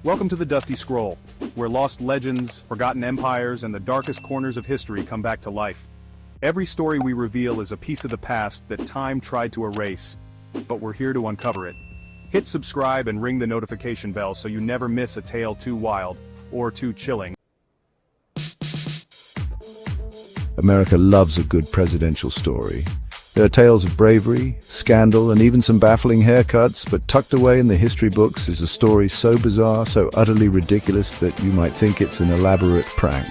Welcome to the Dusty Scroll, where lost legends, forgotten empires, and the darkest corners of history come back to life. Every story we reveal is a piece of the past that time tried to erase, but we're here to uncover it. Hit subscribe and ring the notification bell so you never miss a tale too wild or too chilling. America loves a good presidential story. There are tales of bravery, scandal, and even some baffling haircuts, but tucked away in the history books is a story so bizarre, so utterly ridiculous that you might think it's an elaborate prank.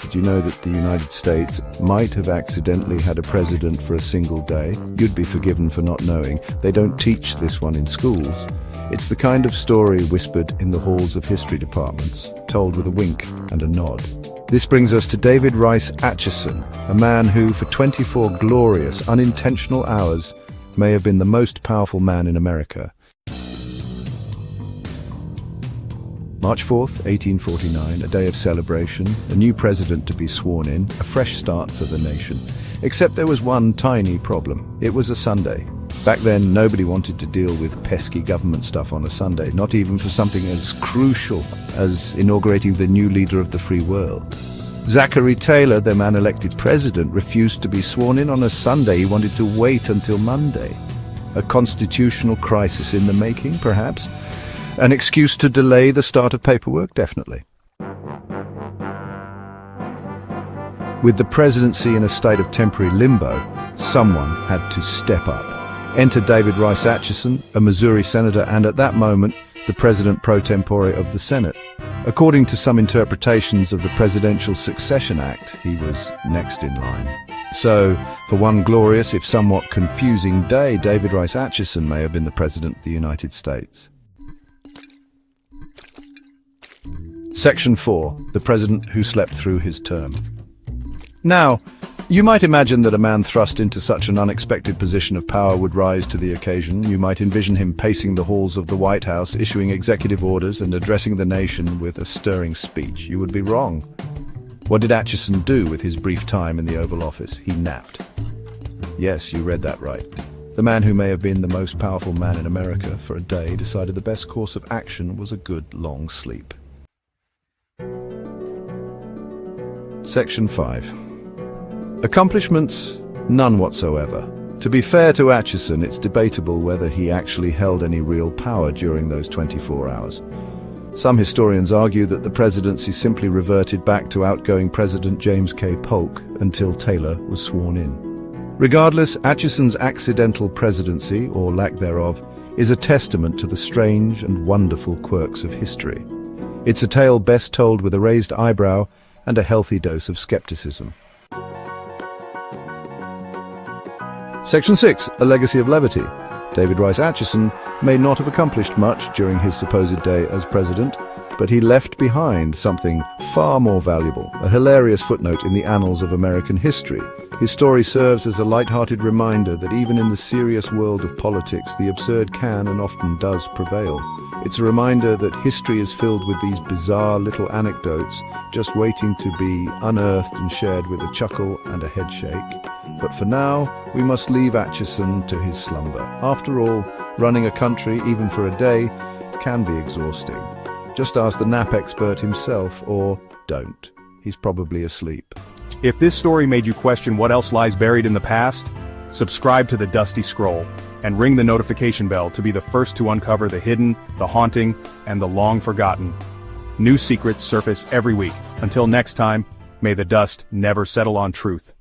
Did you know that the United States might have accidentally had a president for a single day? You'd be forgiven for not knowing. They don't teach this one in schools. It's the kind of story whispered in the halls of history departments, told with a wink and a nod. This brings us to David Rice Atchison, a man who, for 24 glorious, unintentional hours, may have been the most powerful man in America. March 4th, 1849, a day of celebration, a new president to be sworn in, a fresh start for the nation. Except there was one tiny problem. It was a Sunday. Back then, nobody wanted to deal with pesky government stuff on a Sunday, not even for something as crucial as inaugurating the new leader of the free world. Zachary Taylor, the man elected president, refused to be sworn in on a Sunday. He wanted to wait until Monday. A constitutional crisis in the making, perhaps? An excuse to delay the start of paperwork? Definitely. With the presidency in a state of temporary limbo, someone had to step up. Enter David Rice Atchison, a Missouri senator, and at that moment, the president pro tempore of the Senate. According to some interpretations of the Presidential Succession Act, he was next in line. So, for one glorious, if somewhat confusing day, David Rice Atchison may have been the President of the United States. Section 4. The President who slept through his term. Now, you might imagine that a man thrust into such an unexpected position of power would rise to the occasion. You might envision him pacing the halls of the White House, issuing executive orders and addressing the nation with a stirring speech. You would be wrong. What did Atchison do with his brief time in the Oval Office? He napped. Yes, you read that right. The man who may have been the most powerful man in America for a day decided the best course of action was a good long sleep. Section 5. Accomplishments? None whatsoever. To be fair to Atchison, it's debatable whether he actually held any real power during those 24 hours. Some historians argue that the presidency simply reverted back to outgoing President James K. Polk until Taylor was sworn in. Regardless, Atchison's accidental presidency, or lack thereof, is a testament to the strange and wonderful quirks of history. It's a tale best told with a raised eyebrow and a healthy dose of skepticism. Section 6. A legacy of levity. David Rice Atchison may not have accomplished much during his supposed day as president, but he left behind something far more valuable, a hilarious footnote in the annals of American history. His story serves as a light-hearted reminder that even in the serious world of politics, the absurd can and often does prevail. It's a reminder that history is filled with these bizarre little anecdotes, just waiting to be unearthed and shared with a chuckle and a headshake. But for now, we must leave Atchison to his slumber. After all, running a country, even for a day, can be exhausting. Just ask the nap expert himself, or don't. He's probably asleep. If this story made you question what else lies buried in the past, subscribe to the Dusty Scroll and ring the notification bell to be the first to uncover the hidden, the haunting, and the long-forgotten. New secrets surface every week. Until next time, may the dust never settle on truth.